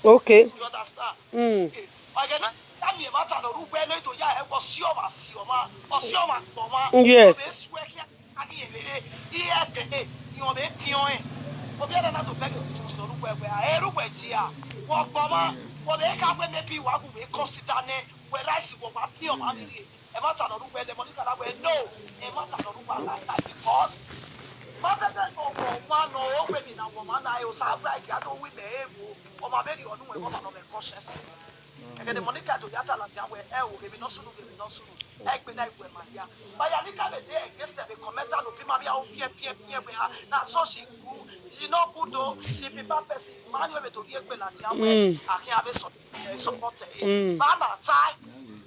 Okay.
You understand?
Okay. Yes.
The Monica to Yata Latia where maybe no sunu, egg be like where Maria. But Yanika the day against the commenter of Primavia, now so she no good though, she be person, manual to the Latia, I can have a support. Bana tie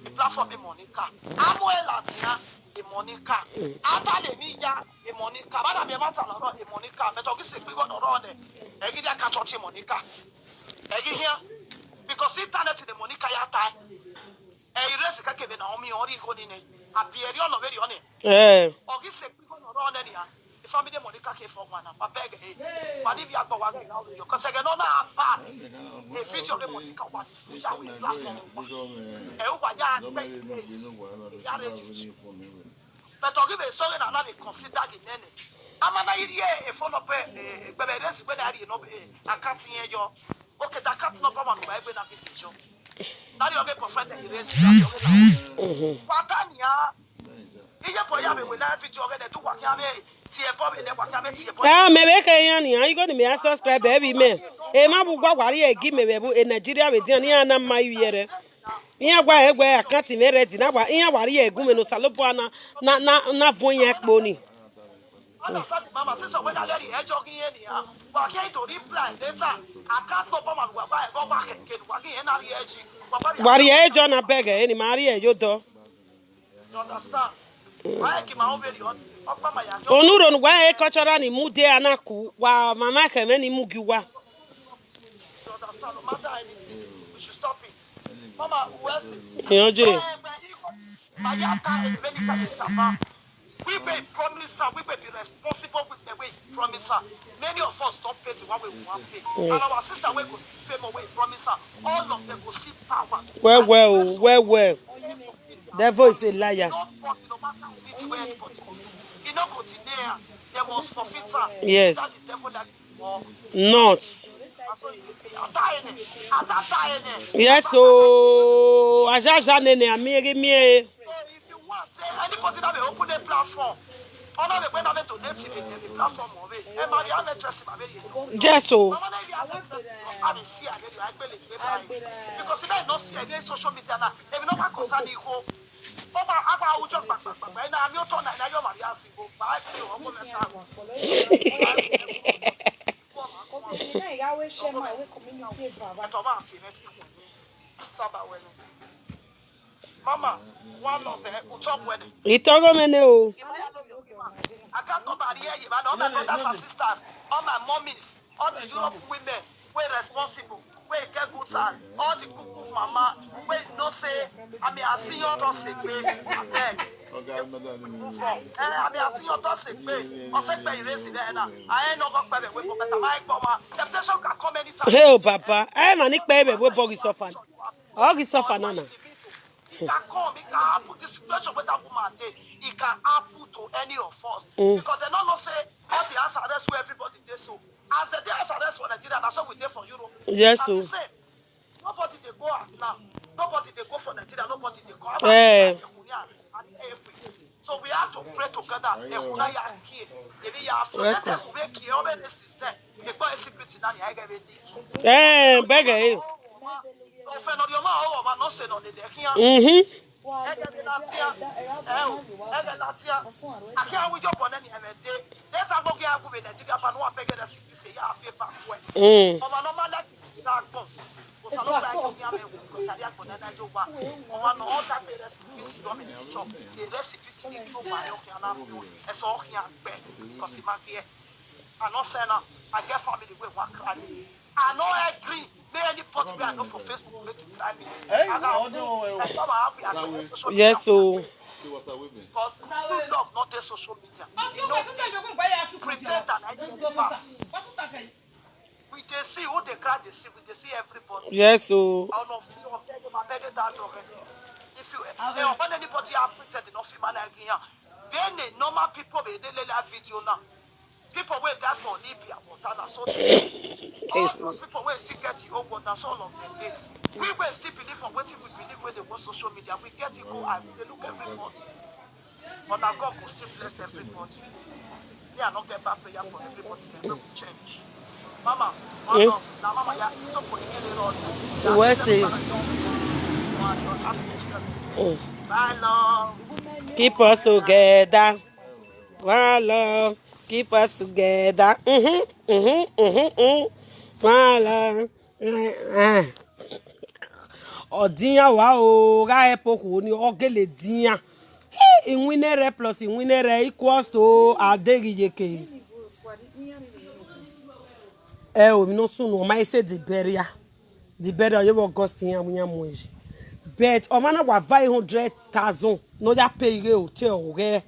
the platform in Monica. Amoe Latia, a Monica. Atale Mija, a Monica, but I'm a matter of a Monica, but obviously we got around it. I get a catch Monica. I get here. Because internet the Monica yata erase ka kebe na omi ori ko ni ne appear you no very on it ogi se ko no ron any the family Monica ke for one pa beg but if you are going now you cause again on a part the feature of the Monica one which are we platform wa ya but ogi be so na be consider the nene amana iri e follow pe bebe resi when I no account here yo. Okay, that can't not come on by when I'm in the show. Now you're going to find the race. Patania,
you go to me and subscribe, baby man. Hey, my book, what are you give me in Nigeria with Diana, my year? Here, why I can't even read it now. Here, what are you going to Salopana? Not Voyak Boni.
Mama says, when I let the edge of the area, well, I can't reply later. I can't go back and get walking in the edge.
What are you, John? I beg any Maria, you do.
You understand? Why keep my own video on?
Onuron, why a cultural in Mude Anaku, while Mamma can many Mugiwa.
You understand? No matter anything, we should stop it. Mama, where's it?
You know, Jay.
We may promise her, we may be responsible with the way we promise her. Many of us don't pay the one we want to pay. Yes. And our sister will go pay more way promise her. All of them will see power.
Well. Devil is a liar.
No matter anybody. You know, go to there, they must forfeit her.
Yes.
That the devil that
not. Yes, so Ajaja Nene, Amiri.
Anybody that will open a platform, on the way to donate the platform of it, and my other interest in
just so.
Because if I don't see any social media now, they will not concern the whole. Mama, one of
he talk on I
can't go by here, all my brothers and sisters, all my mommies, all the Europe women, we're responsible. where you get good side, all the cook mama, where you know say, I mean, I see your toss it, I beg. Move on. I mean, I see your toss it, I think by erasing there now. I ain't not going to be but my mama. Temptation can come anytime.
Hey, Papa. I man, ik baby, we bogi suffer. Ogi suffer, nana.
It can come, it can happen. The situation with that woman, it can happen to any of us. Because they don't know say all the answer arrest where everybody they so. As the answer arrest for Nigeria, that's what we did for Europe.
Yes,
and
so.
the same. Nobody they go out now. Nobody they go for Nigeria. Nobody they go out. So we have to pray together.
Beggar.
I get family with one cry. I know I agree. May anybody be I know for Facebook make it cry me.
Yes, so.
Because true love not the social media. You know, pretend that I didn't pass. We they see who they cry, they see everybody.
Yes, so.
I don't know if you beg that already. If you when anybody are pretend enough in man again, then the normal people they live video now. People wait that for Libya, Montana, so all those people will still get the old that's all of them. We will still believe on what we believe when they want social media. We get it go and they look everybody. But now God will still bless everybody. We are not get back prayer for everybody, they will change. Mama, one love. Now Mama, yeah, so for the get
Where's it?
Bye, love.
Keep us together. One love. Keep us together. One love. Odinha wa o ga epoku ni ogele dinya. Inwinere plus inwinere equals to adegiyeke. O mi no sunu o ma ise di beria. Di beria you Augustine amunya moji. Bet o mana wa 500,000 no ya pay ge hotel o ge.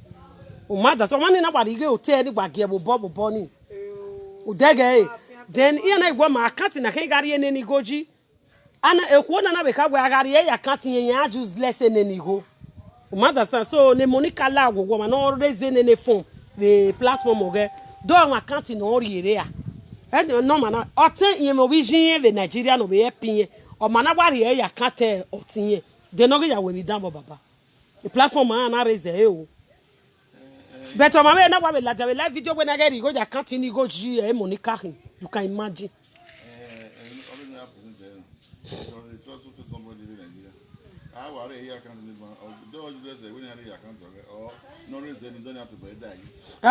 O ma da so mani na wa ge hotel ni gba ge bo ni. O dege then e na igwa ma account na kan gari eneni goji. Ana ekwo na be ka gwa gari e account yen ya useless eneni go. O ma understand so ne Monica la go ma no raise eneni phone the platform o ge do account no riere ya. And no man oten yen mo vision the Nigeria no be pin o mana wari e account otin de no ge ya we dan baba. The platform na raise e o. But o mama na wa be live video when I get go ya account ni go ji e Monica you can imagine.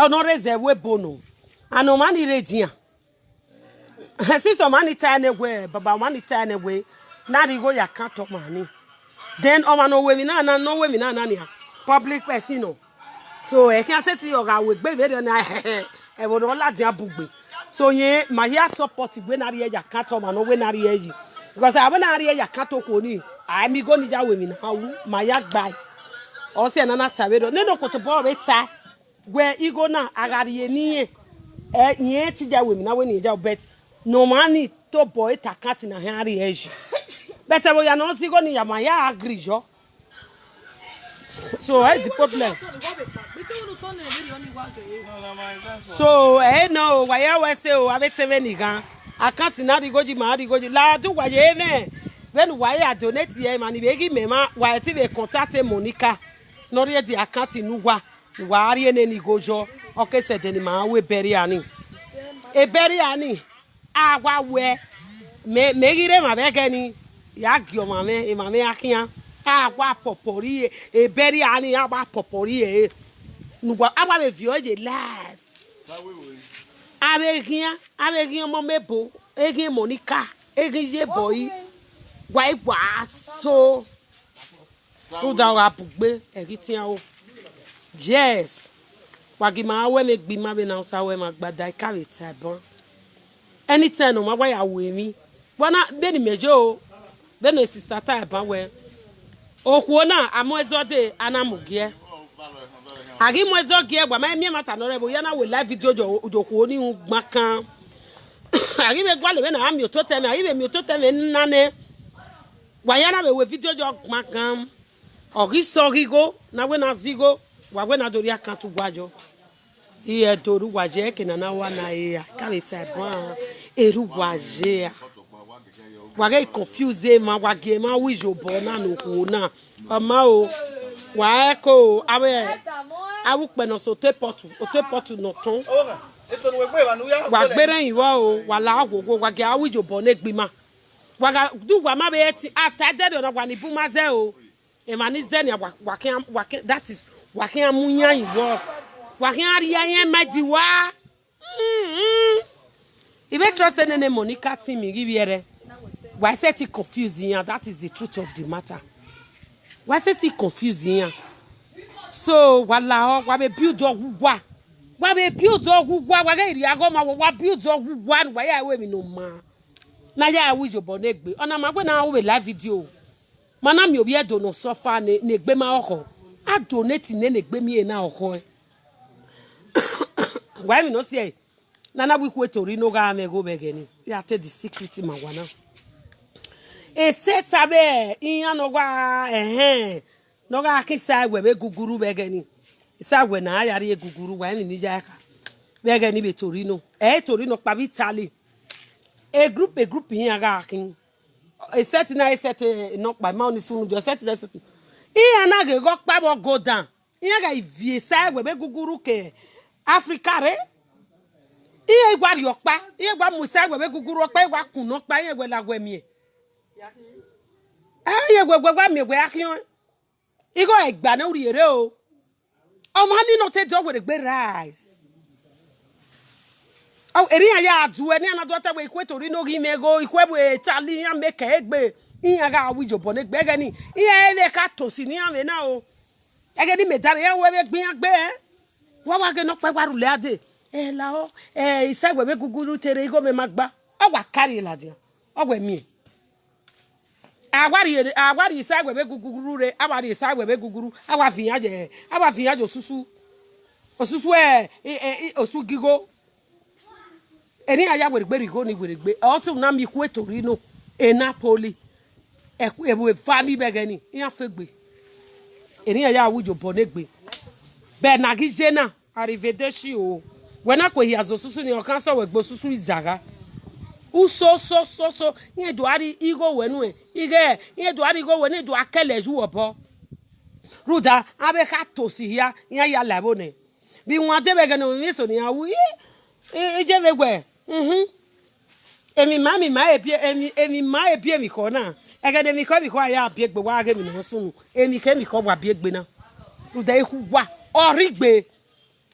No raise we bono. Ano mani redia. Sister mani tane we baba mani tane we na ri go ya account of money. Then o ma no we na no we na na public person no. So e can say to you ga we gbe video na e bo la dia bugbe. So ye my here support we na ri ya account of no we na ri yi. Because I na ri ya account ko ni I mi go ni ja we mi na wu my ya gba. O se na na tabe do no ko to bo we ta where you go na agari ye ni ye ti ja we mi na we ni ja bet no money to boy it account na hari eji. But we ya no si go ni ya my ya agree jo. So what's the problem? So no why we say o ave 7 nigan account na di goji ma di goji la do wa ye me when why I donate here man be give me ma why ti be contact Monica no re di account nu wa ari ene ni gojo o ke se de ni ma we bury ani e bury ani agwa we me gire ma be ke ni ya gi o ma me e ma me akia agwa popori e bury ani agwa popori e nu wa agwa be vio je live Avec mon mebo, avec Monica, avec ye boy, why was so? Who thou are bugbe, everything. Yes, Wagima, when make be my now, so I mag bad I carry tabon. Anytime, no matter why I wear me, Bona beni mejo beni sister ta ba we okuo na amoezo de anamugie agi moezo gie gba ma mi mata no rebo ya na we live video okuo ni gbakan agi be gwa le be na ami ototeme agi be mi ototeme nane wa ya na we video jo gbakan ogi sogigo na we na zigo wa we na dori akantu gwajo iye doru waje kenana wana ya kabeta ba eru waje wage confuse ma wage ma wijo bona no ko na ama o wa eko awu peno so te potu no ton wa gbere iwo o wa la agogo wage awijo bona egbima waga du wa ma be ti atade do na wa ni bu ma ze o e ma ni ze ni wa that is wa kan amunya iwo wa kan ari yan ma di wa ibe trust ene Monica timi gibiere. Why set it confusing? That is the truth of the matter. Why set it confusing? So, wala wa be build dog wa. Wa be build dog wa wa ga iri agoma wa build dog wa wa ya we mi no ma. Na ya wi jo bonegbe. Ona ma gbe na we live video. Mana mi obi e do no suffer ne gbe ma oko. A donate ne gbe mi e na oko. Why mi no say? Nana we kwet ori no ga me go begeni. Ya tell the secret ma wana. E setabe iya no gwa no ga kisa we be guguru begeni isa we na ayari eguguru wa ni ja ka begeni be torino torino pa vitali a group here ga kin e set na e set no pa ma oni sunu jo set na set iya na ge go pa bo go down iya ga ivie sa we be guguru ke Africa re iya gwa ri opa iya gwa musa we be guguru opa igwa kun no pa iya we la gwe mi ye gwegwa mi gwe akion igo egba na uri ere o ni no te do we gbe rise eri ya adu eni na do ta we ikweto ri no gi mego ikwebu etali ya make egbe iya ga wijo bo ne gbe ga ni iya ele ka to si ni ame na o ege ni medare ya we gbin agbe wa ge no pe waru le ade la o isagwe be guguru tere igo me magba o wa carry la dia o we mi agwari isagwe be guguru re agwari isagwe be guguru agwa fiya jo susu osusu osu gigo eni aya gbe rigo ni gbe also na mi ku etori no Napoli ebu fani begeni iya fegbe eni aya awujo bonegbe be na gijena arrivederci o wena ko hi azo susu ni okan so we gbo susu izaga so ye do ari igo wenu ige ye do ari igo wenu do akele ju obo ruda abe ka to si ya ya labo ne bi won de be ganu mi so ni awu je begwe emi ma ebie mi ko na egede mi ko aya bie gbe wa ge mi no sunu emi ke mi ko wa bie gbe na ruda eku wa origbe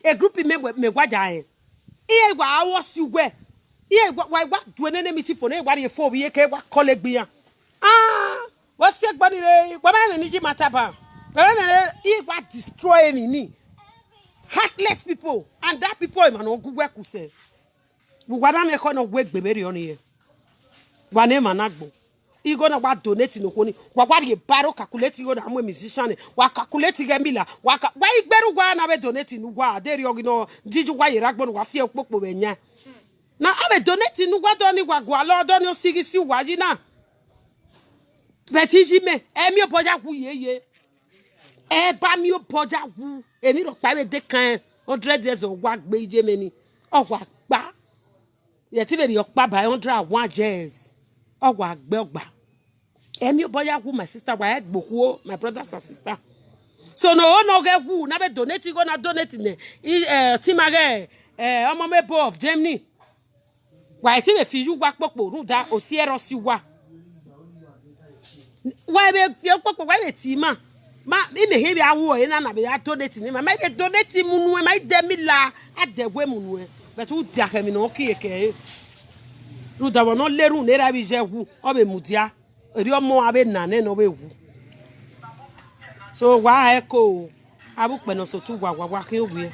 e group me gwaja iye gwa awo si gwe ye wa do ene mi ti fo na e gwa re fo bi ye ke wa colleague ya wo se gba ni re gba ma ni ji mataba gba ma e gwa destroy me ni heartless people and that people man ogugwe ku se bu gwa na me ko no gwe gbebere oni ye gwa na ma na gbo igo na gwa donate no ko ni gwa re baro calculate go na mo musician wa calculate ge mila wa igberu gwa na be donate nu gwa aderi ogino diju gwa yira gbo no wa fie opopo be nya na abe donate nu gwa do ni gwa lo do ni osigisi waji na betiji me emi opoja ku yeye ba mi opoja ku emi ro pa be de kan 100 years of gwa gbe ije me ni ogwa gba ye ti be ri opa by 101 years ogwa gbe ogba emi opoja ku my sister wa egboku my brothers and sister so no ge ku na be donate go na donate ne ti mage omo mebo of Germany wa ti be fi yu gwa popo run da o si ero si wa be fi popo wa be ti ma me he bi awo e na be ya donate ni ma be donate mu nu ma de mi la adegwe mu nu e be tu dia ke mi no ki ke ru da wo no leru ne ra bi je wu o be mudia eri omo abe na ne no be wu so wa e ko abu pe no so tu wa ki o wi